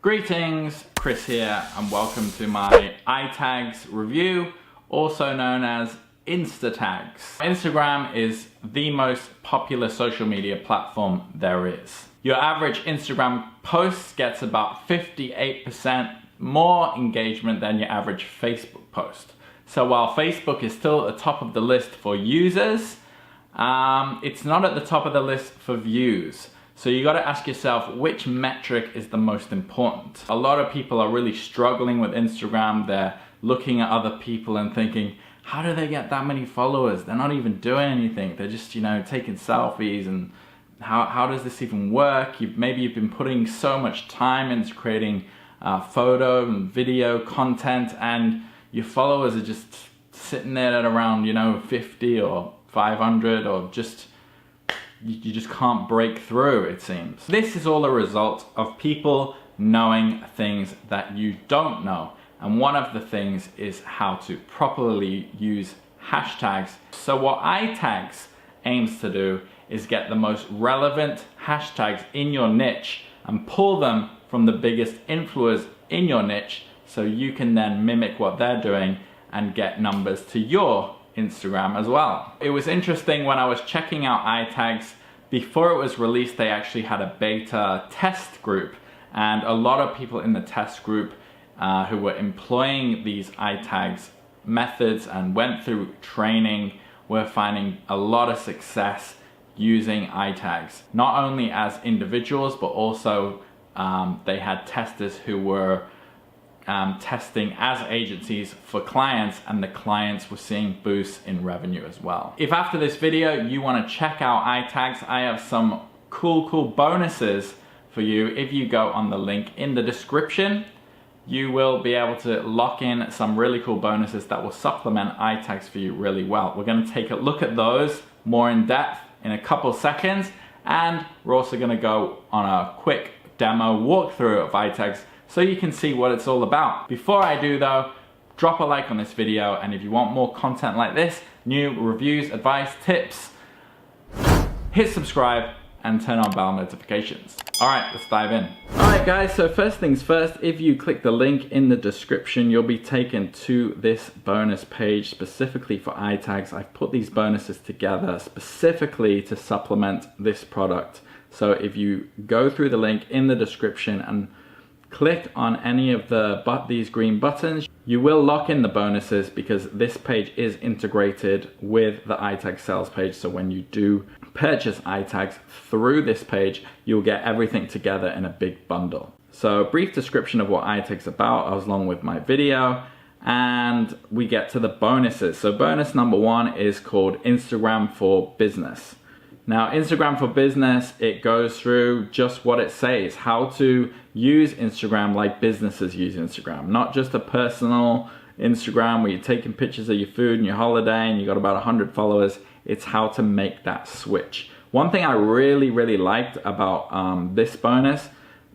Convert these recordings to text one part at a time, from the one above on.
Greetings, Chris here, and welcome to my ITaggz review, also known as ITaggz. Instagram is the most popular social media platform there is. Your average Instagram post gets about 58% more engagement than your average Facebook post. So while Facebook is still at the top of the list for users, it's not at the top of the list for views. So you gotta ask yourself, which metric is the most important? A lot of people are really struggling with Instagram. They're looking at other people and thinking, how do they get that many followers? They're not even doing anything. They're just, taking selfies, and how does this even work? Maybe you've been putting so much time into creating photo and video content, and your followers are just sitting there at around, 50 or 500, or you just can't break through, it seems. This is all a result of people knowing things that you don't know. And one of the things is how to properly use hashtags. So what ITaggz aims to do is get the most relevant hashtags in your niche and pull them from the biggest influencers in your niche, so you can then mimic what they're doing and get numbers to your Instagram as well. It was interesting when I was checking out ITaggz. Before it was released, they actually had a beta test group, and a lot of people in the test group who were employing these ITaggz methods and went through training were finding a lot of success using ITaggz. Not only as individuals, but also they had testers who were testing as agencies for clients, and the clients were seeing boosts in revenue as well. If after this video you want to check out ITaggz, I have some cool bonuses for you. If you go on the link in the description, you will be able to lock in some really cool bonuses that will supplement ITaggz for you really well. We're going to take a look at those more in depth in a couple seconds, and we're also going to go on a quick demo walkthrough of ITaggz so you can see what it's all about. Before I do though, drop a like on this video, and if you want more content like this, new reviews, advice, tips, hit subscribe and turn on bell notifications. Alright, let's dive in. Alright guys, so first things first, if you click the link in the description, you'll be taken to this bonus page specifically for ITaggz. I've put these bonuses together specifically to supplement this product. So if you go through the link in the description and click on any of these green buttons, you will lock in the bonuses, because this page is integrated with the ITaggz sales page. So when you do purchase ITaggz through this page, you'll get everything together in a big bundle. So a brief description of what ITaggz is about, along with my video, and we get to the bonuses. So bonus number 1 is called Instagram for Business. Now, Instagram for Business, it goes through just what it says, how to use Instagram like businesses use Instagram, not just a personal Instagram where you're taking pictures of your food and your holiday and you got about 100 followers. It's how to make that switch. One thing I really liked about this bonus,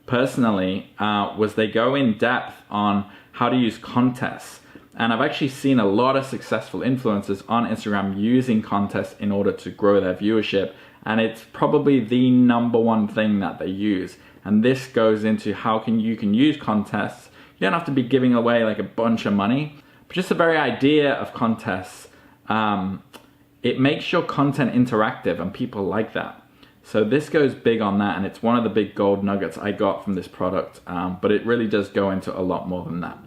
personally, was they go in depth on how to use contests. And I've actually seen a lot of successful influencers on Instagram using contests in order to grow their viewership. And it's probably the #1 thing that they use. And this goes into how you can use contests. You don't have to be giving away like a bunch of money, but just the very idea of contests, it makes your content interactive, and people like that. So this goes big on that, and it's one of the big gold nuggets I got from this product, but it really does go into a lot more than that.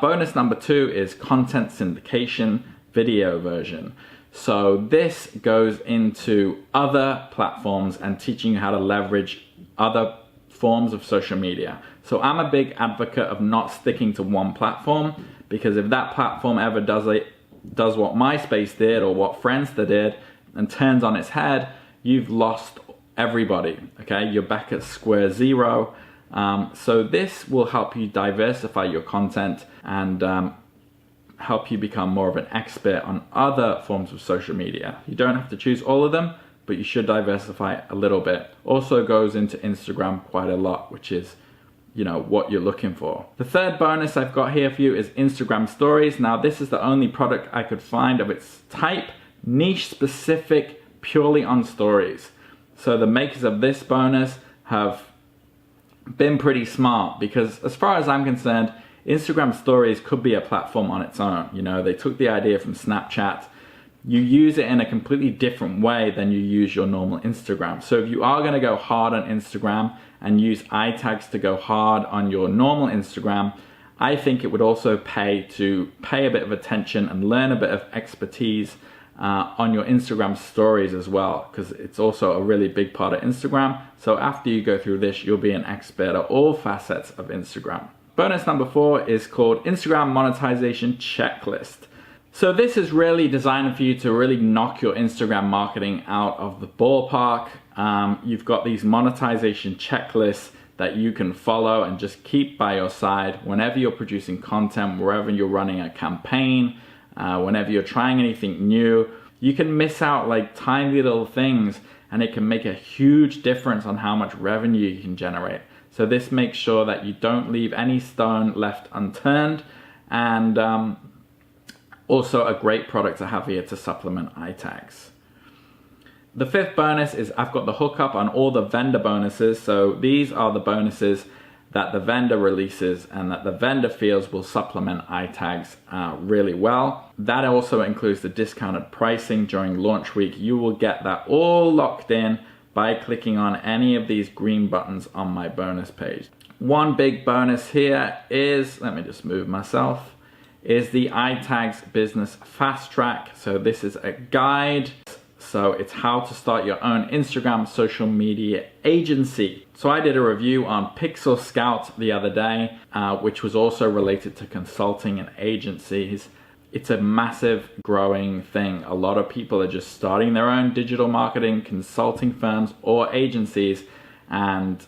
Bonus number 2 is content syndication video version. So this goes into other platforms and teaching you how to leverage other forms of social media. So I'm a big advocate of not sticking to one platform, because if that platform ever does what MySpace did or what Friendster did and turns on its head, you've lost everybody, okay? You're back at square zero. So this will help you diversify your content and help you become more of an expert on other forms of social media. You don't have to choose all of them, but you should diversify a little bit. Also goes into Instagram quite a lot, which is, what you're looking for. The third bonus I've got here for you is Instagram Stories. Now, this is the only product I could find of its type, niche specific, purely on stories. So the makers of this bonus have been pretty smart, because as far as I'm concerned, Instagram stories could be a platform on its own. You know, they took the idea from Snapchat. You use it in a completely different way than you use your normal Instagram. So if you are going to go hard on Instagram and use ITaggz to go hard on your normal Instagram, I think it would also pay to pay a bit of attention and learn a bit of expertise on your Instagram stories as well, because it's also a really big part of Instagram. So after you go through this, you'll be an expert at all facets of Instagram. Bonus number 4 is called Instagram Monetization Checklist. So this is really designed for you to really knock your Instagram marketing out of the ballpark. You've got these monetization checklists that you can follow and just keep by your side whenever you're producing content, wherever you're running a campaign, whenever you're trying anything new. You can miss out like tiny little things, and it can make a huge difference on how much revenue you can generate. So this makes sure that you don't leave any stone left unturned, and also a great product to have here to supplement ITaggz. The 5th bonus is I've got the hookup on all the vendor bonuses. So these are the bonuses that the vendor releases and that the vendor feels will supplement ITaggz really well. That also includes the discounted pricing during launch week. You will get that all locked in by clicking on any of these green buttons on my bonus page. One big bonus here is, let me just move myself, is the ITaggz Business Fast Track. So this is a guide. So it's how to start your own Instagram social media agency. So I did a review on Pixel Scout the other day, which was also related to consulting and agencies. It's a massive growing thing. A lot of people are just starting their own digital marketing consulting firms or agencies, and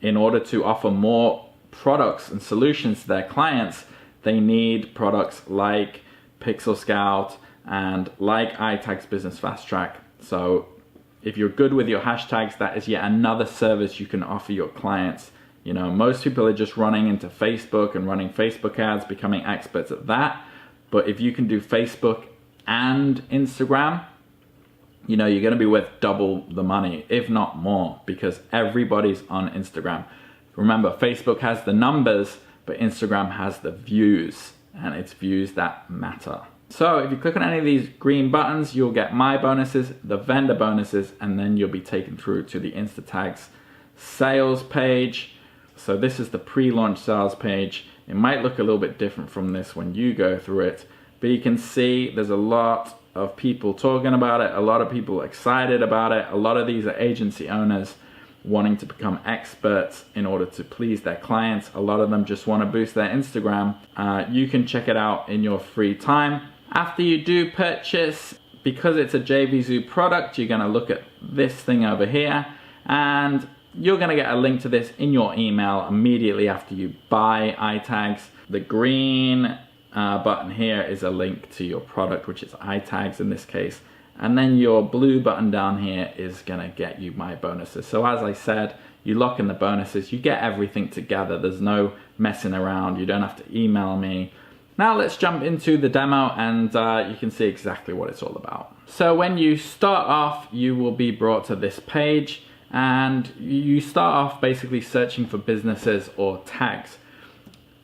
in order to offer more products and solutions to their clients, they need products like Pixel Scout and like ITaggz Business Fast Track. So if you're good with your hashtags, that is yet another service you can offer your clients. You know, most people are just running into Facebook and running Facebook ads, becoming experts at that. But if you can do Facebook and Instagram, you know, you're going to be worth double the money, if not more, because everybody's on Instagram. Remember, Facebook has the numbers, but Instagram has the views, and it's views that matter. So if you click on any of these green buttons, you'll get my bonuses, the vendor bonuses, and then you'll be taken through to the ITaggz sales page. So this is the pre-launch sales page. It might look a little bit different from this when you go through it, but you can see there's a lot of people talking about it, a lot of people excited about it. A lot of these are agency owners wanting to become experts in order to please their clients. A lot of them just want to boost their Instagram. You can check it out in your free time. After you do purchase, because it's a JVZoo product, you're going to look at this thing over here, and you're going to get a link to this in your email immediately after you buy ITaggz. The green button here is a link to your product, which is ITaggz in this case, and then your blue button down here is going to get you my bonuses. So as I said, you lock in the bonuses, you get everything together. There's no messing around. You don't have to email me. Now let's jump into the demo, and you can see exactly what it's all about. So when you start off, you will be brought to this page, and you start off basically searching for businesses or tags,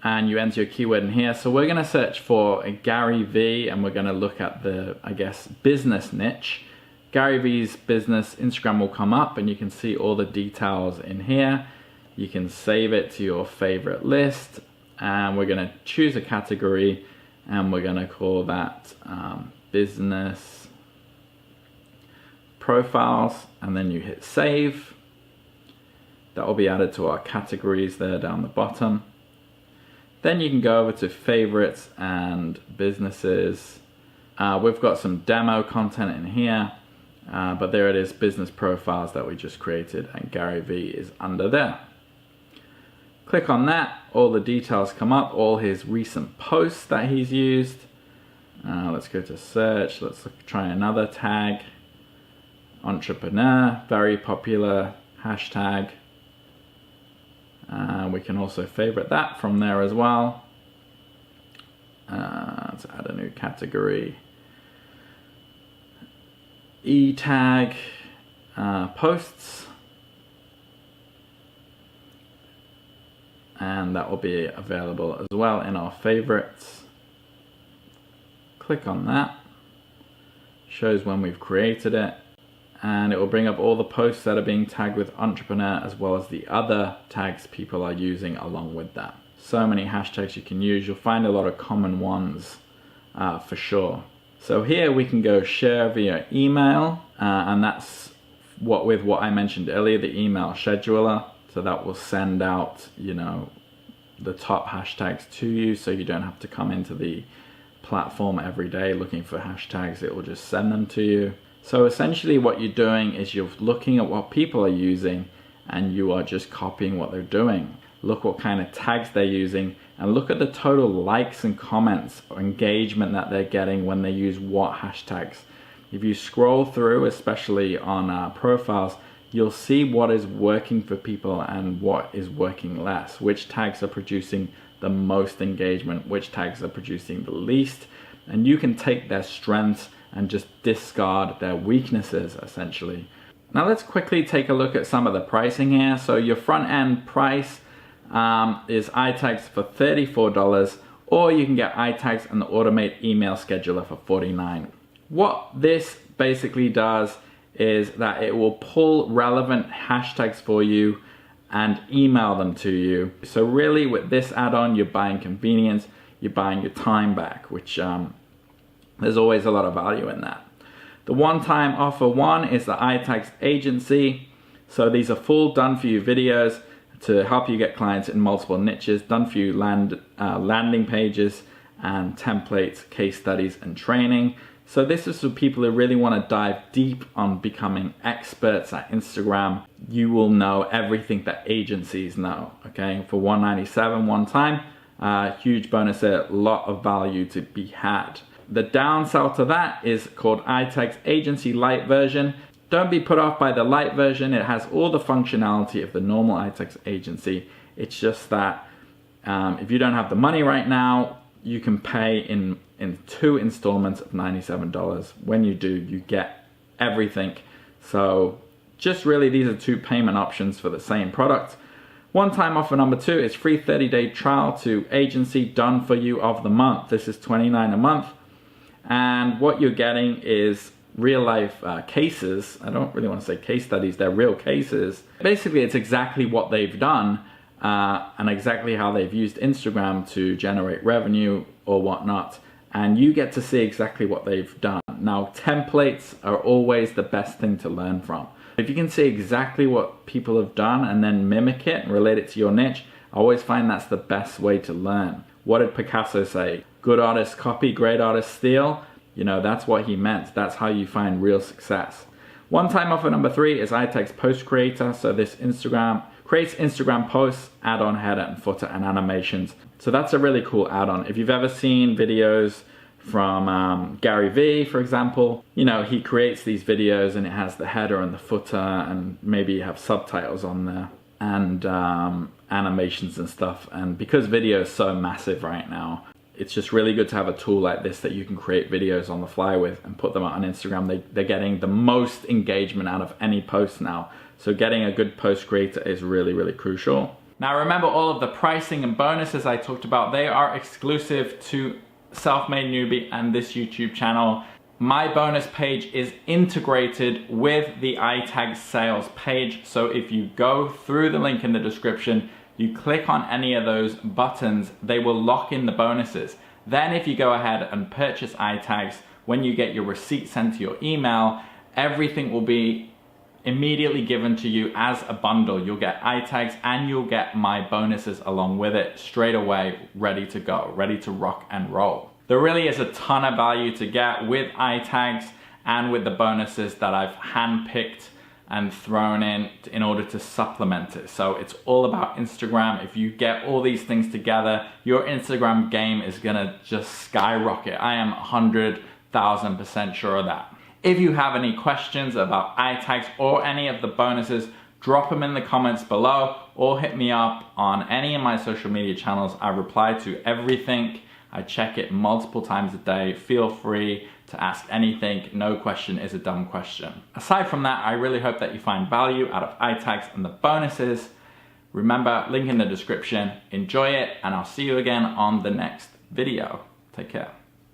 and you enter your keyword in here. So we're going to search for a Gary V, and we're going to look at the, I guess, business niche. Gary V's business Instagram will come up, and you can see all the details in here. You can save it to your favorite list, and we're going to choose a category, and we're going to call that business profiles, and then you hit save. That will be added to our categories there down the bottom. Then you can go over to favorites and businesses. We've got some demo content in here, but there it is, business profiles that we just created, and Gary V is under there. Click on that, all the details come up, all his recent posts that he's used. Let's go to search, let's try another tag. Entrepreneur, very popular hashtag. We can also favorite that from there as well. Let's add a new category. ITaggz posts. and that will be available as well in our favorites. Click on that, shows when we've created it, and it will bring up all the posts that are being tagged with entrepreneur as well as the other tags people are using along with that. So many hashtags you can use. You'll find a lot of common ones for sure. So here we can go share via email, and that's what I mentioned earlier, the email scheduler. So that will send out, you know, the top hashtags to you, so you don't have to come into the platform every day looking for hashtags. It will just send them to you. So essentially what you're doing is you're looking at what people are using and you are just copying what they're doing. Look what kind of tags they're using and look at the total likes and comments or engagement that they're getting when they use what hashtags. If you scroll through, especially on profiles, you'll see what is working for people and what is working less, which tags are producing the most engagement, which tags are producing the least, and you can take their strengths and just discard their weaknesses essentially. Now let's quickly take a look at some of the pricing here. So your front end price is ITaggz for $34, or you can get ITaggz and the Automate Email Scheduler for $49. What this basically does is that it will pull relevant hashtags for you and email them to you. So really with this add-on, you're buying convenience, you're buying your time back, which there's always a lot of value in that. The one-time offer one is the ITaggz agency. So these are full done-for-you videos to help you get clients in multiple niches, done-for-you landing pages and templates, case studies and training. So this is for people who really want to dive deep on becoming experts at Instagram. You will know everything that agencies know, okay? For $197 one time, huge bonus there, a lot of value to be had. The downsell to that is called ITaggz Agency Lite version. Don't be put off by the Lite version. It has all the functionality of the normal ITaggz agency. It's just that if you don't have the money right now, you can pay in 2 installments of $97. When you do, you get everything. So just really, these are 2 payment options for the same product. One-time offer number 2 is free 30-day trial to agency done for you of the month. This is $29 a month. And what you're getting is real life cases. I don't really want to say case studies, they're real cases. Basically, it's exactly what they've done and exactly how they've used Instagram to generate revenue or whatnot. And you get to see exactly what they've done. Now, templates are always the best thing to learn from. If you can see exactly what people have done and then mimic it and relate it to your niche, I always find that's the best way to learn. What did Picasso say? Good artists copy, great artists steal. You know, that's what he meant. That's how you find real success. One-time offer number 3 is ITaggz Post Creator. So this creates Instagram posts, add-on header and footer and animations. So that's a really cool add-on. If you've ever seen videos from Gary Vee, for example, you know, he creates these videos and it has the header and the footer and maybe you have subtitles on there and animations and stuff. And because video is so massive right now, it's just really good to have a tool like this that you can create videos on the fly with and put them out on Instagram. They're getting the most engagement out of any post now. So getting a good post creator is really, really crucial. Now remember, all of the pricing and bonuses I talked about, they are exclusive to Self-Made Newbie and this YouTube channel. My bonus page is integrated with the ITaggz sales page. So if you go through the link in the description, you click on any of those buttons, they will lock in the bonuses. Then if you go ahead and purchase ITaggz, when you get your receipt sent to your email, everything will be immediately given to you as a bundle. You'll get ITaggz and you'll get my bonuses along with it straight away, ready to go, ready to rock and roll. There really is a ton of value to get with ITaggz and with the bonuses that I've handpicked and thrown in order to supplement it. So it's all about Instagram. If you get all these things together, your Instagram game is gonna just skyrocket. I am 100,000% sure of that. If you have any questions about ITaggz or any of the bonuses, drop them in the comments below or hit me up on any of my social media channels. I reply to everything. I check it multiple times a day. Feel free to ask anything. No question is a dumb question. Aside from that, I really hope that you find value out of ITaggz and the bonuses. Remember, link in the description. Enjoy it, and I'll see you again on the next video. Take care.